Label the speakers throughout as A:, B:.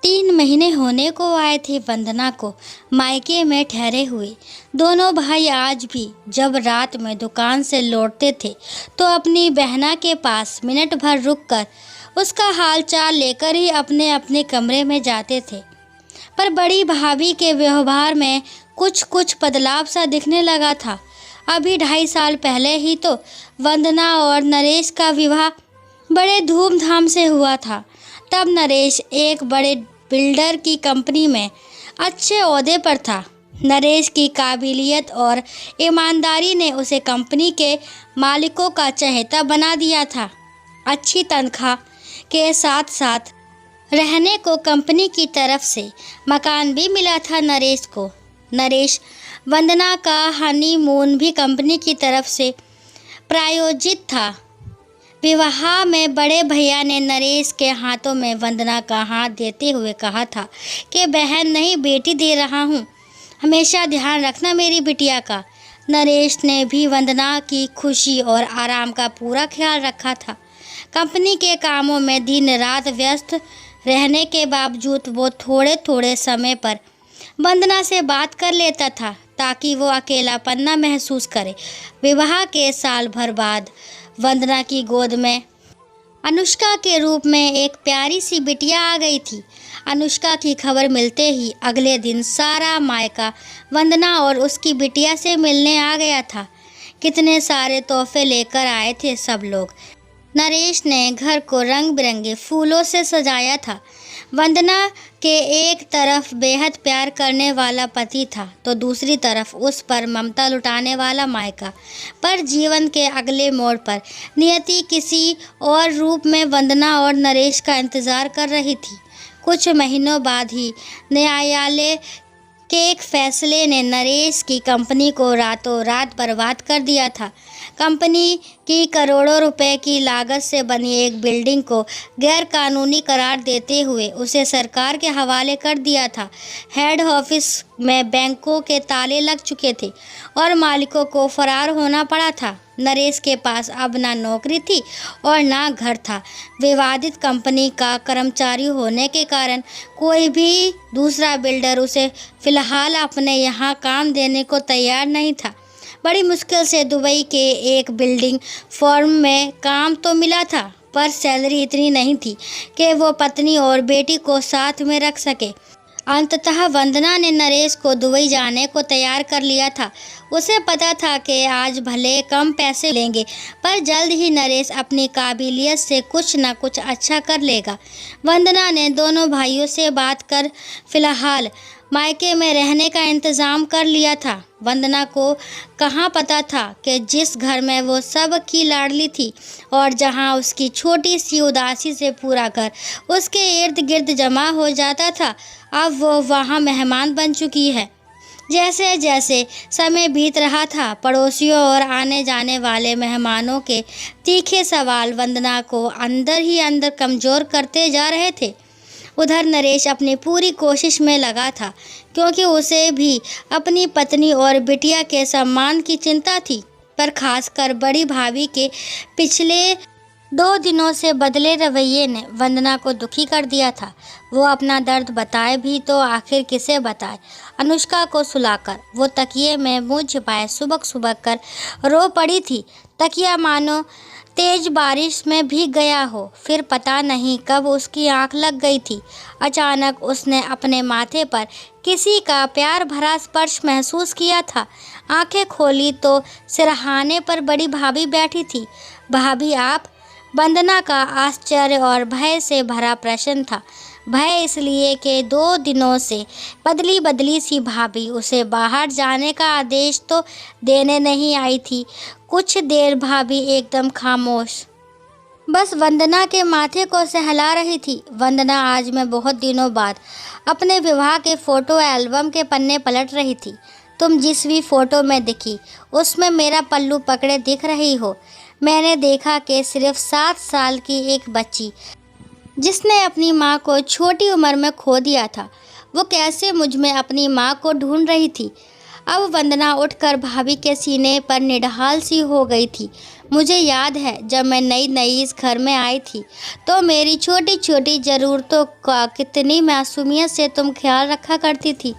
A: 3 महीने होने को आए थे वंदना को मायके में ठहरे हुए। दोनों भाई आज भी जब रात में दुकान से लौटते थे तो अपनी बहना के पास मिनट भर रुककर उसका हाल चाल लेकर ही अपने अपने कमरे में जाते थे। पर बड़ी भाभी के व्यवहार में कुछ कुछ बदलाव सा दिखने लगा था। अभी 2.5 साल पहले ही तो वंदना और नरेश का विवाह बड़े धूमधाम से हुआ था। तब नरेश एक बड़े बिल्डर की कंपनी में अच्छे ओहदे पर था। नरेश की काबिलियत और ईमानदारी ने उसे कंपनी के मालिकों का चहेता बना दिया था। अच्छी तनख्वाह के साथ साथ रहने को कंपनी की तरफ से मकान भी मिला था नरेश को। नरेश वंदना का हनीमून भी कंपनी की तरफ से प्रायोजित था। विवाह में बड़े भैया ने नरेश के हाथों में वंदना का हाथ देते हुए कहा था कि बहन नहीं बेटी दे रहा हूँ, हमेशा ध्यान रखना मेरी बिटिया का। नरेश ने भी वंदना की खुशी और आराम का पूरा ख्याल रखा था। कंपनी के कामों में दिन रात व्यस्त रहने के बावजूद वो थोड़े थोड़े समय पर वंदना से बात कर लेता था ताकि वो अकेलापन न महसूस करे। विवाह के साल भर बाद वंदना की गोद में अनुष्का के रूप में एक प्यारी सी बिटिया आ गई थी। अनुष्का की खबर मिलते ही अगले दिन सारा मायका वंदना और उसकी बिटिया से मिलने आ गया था। कितने सारे तोहफे लेकर आए थे सब लोग। नरेश ने घर को रंग बिरंगे फूलों से सजाया था। वंदना के एक तरफ बेहद प्यार करने वाला पति था तो दूसरी तरफ उस पर ममता लुटाने वाला मायका। पर जीवन के अगले मोड़ पर नियति किसी और रूप में वंदना और नरेश का इंतज़ार कर रही थी। कुछ महीनों बाद ही न्यायालय के एक फैसले ने नरेश की कंपनी को रातों रात बर्बाद कर दिया था। कंपनी की करोड़ों रुपए की लागत से बनी एक बिल्डिंग को गैर कानूनी करार देते हुए उसे सरकार के हवाले कर दिया था। हेड ऑफिस में बैंकों के ताले लग चुके थे और मालिकों को फरार होना पड़ा था। नरेश के पास अब ना नौकरी थी और ना घर था। विवादित कंपनी का कर्मचारी होने के कारण कोई भी दूसरा बिल्डर उसे फिलहाल अपने यहाँ काम देने को तैयार नहीं था। बड़ी मुश्किल से दुबई के एक बिल्डिंग फर्म में काम तो मिला था पर सैलरी इतनी नहीं थी कि वो पत्नी और बेटी को साथ में रख सके। अंततः वंदना ने नरेश को दुबई जाने को तैयार कर लिया था। उसे पता था कि आज भले कम पैसे लेंगे पर जल्द ही नरेश अपनी काबिलियत से कुछ न कुछ अच्छा कर लेगा। वंदना ने दोनों भाइयों से बात कर फिलहाल मायके में रहने का इंतज़ाम कर लिया था। वंदना को कहाँ पता था कि जिस घर में वो सब की लाडली थी और जहाँ उसकी छोटी सी उदासी से पूरा घर उसके इर्द गिर्द जमा हो जाता था, अब वो वहाँ मेहमान बन चुकी है। जैसे जैसे समय बीत रहा था, पड़ोसियों और आने जाने वाले मेहमानों के तीखे सवाल वंदना को अंदर ही अंदर कमज़ोर करते जा रहे थे। उधर नरेश अपनी पूरी कोशिश में लगा था क्योंकि उसे भी अपनी पत्नी और बिटिया के सम्मान की चिंता थी। पर खासकर बड़ी भाभी के पिछले 2 दिनों से बदले रवैये ने वंदना को दुखी कर दिया था। वो अपना दर्द बताए भी तो आखिर किसे बताए। अनुष्का को सुलाकर वो तकिए में मुँह छिपाए सुबक सुबक कर रो पड़ी थी। तकिया मानो तेज बारिश में भीग गया हो। फिर पता नहीं कब उसकी आंख लग गई थी। अचानक उसने अपने माथे पर किसी का प्यार भरा स्पर्श महसूस किया था। आंखें खोली तो सिरहाने पर बड़ी भाभी बैठी थी। भाभी आप? वंदना का आश्चर्य और भय से भरा प्रश्न था। भय इसलिए कि 2 दिनों से बदली बदली सी भाभी उसे बाहर जाने का आदेश तो देने नहीं आई थी। कुछ देर भाभी एकदम खामोश बस वंदना के माथे को सहला रही थी। वंदना आज मैं बहुत दिनों बाद अपने विवाह के फ़ोटो एल्बम के पन्ने पलट रही थी। तुम जिस भी फ़ोटो में दिखी उसमें मेरा पल्लू पकड़े दिख रही हो। मैंने देखा कि सिर्फ 7 साल की एक बच्ची जिसने अपनी माँ को छोटी उम्र में खो दिया था, वो कैसे मुझ में अपनी माँ को ढूंढ रही थी। अब वंदना उठकर भाभी के सीने पर निढाल सी हो गई थी। मुझे याद है जब मैं नई नई इस घर में आई थी तो मेरी छोटी छोटी ज़रूरतों का कितनी मासूमियत से तुम ख्याल रखा करती थी।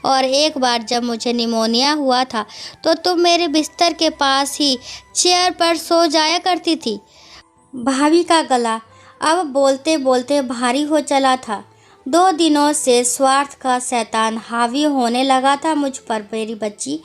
A: और एक बार जब मुझे निमोनिया हुआ था तो तुम मेरे बिस्तर के पास ही चेयर पर सो जाया करती थी। भाभी का गला अब बोलते बोलते भारी हो चला था। 2 दिनों से स्वार्थ का शैतान हावी होने लगा था मुझ पर मेरी बच्ची,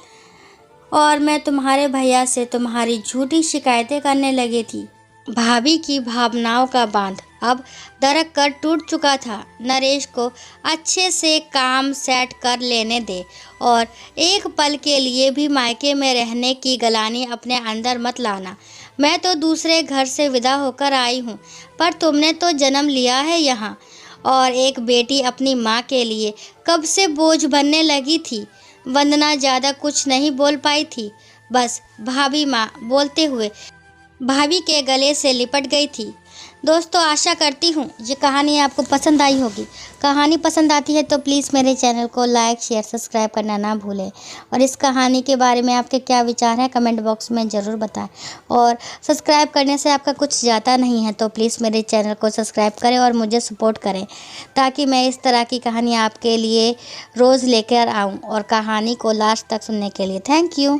A: और मैं तुम्हारे भैया से तुम्हारी झूठी शिकायतें करने लगी थी। भाभी की भावनाओं का बांध अब दरक कर टूट चुका था। नरेश को अच्छे से काम सेट कर लेने दे और एक पल के लिए भी मायके में रहने की गलानी अपने अंदर मत लाना। मैं तो दूसरे घर से विदा होकर आई हूँ, पर तुमने तो जन्म लिया है यहाँ, और एक बेटी अपनी माँ के लिए कब से बोझ बनने लगी थी। वंदना ज़्यादा कुछ नहीं बोल पाई थी, बस भाभी माँ बोलते हुए भाभी के गले से लिपट गई थी। दोस्तों, आशा करती हूँ ये कहानी आपको पसंद आई होगी। कहानी पसंद आती है तो प्लीज़ मेरे चैनल को लाइक शेयर सब्सक्राइब करना ना भूलें, और इस कहानी के बारे में आपके क्या विचार हैं कमेंट बॉक्स में ज़रूर बताएं। और सब्सक्राइब करने से आपका कुछ जाता नहीं है, तो प्लीज़ मेरे चैनल को सब्सक्राइब करें और मुझे सपोर्ट करें, ताकि मैं इस तरह की कहानी आपके लिए रोज़ लेकर आऊँ, और कहानी को लास्ट तक सुनने के लिए थैंक यू।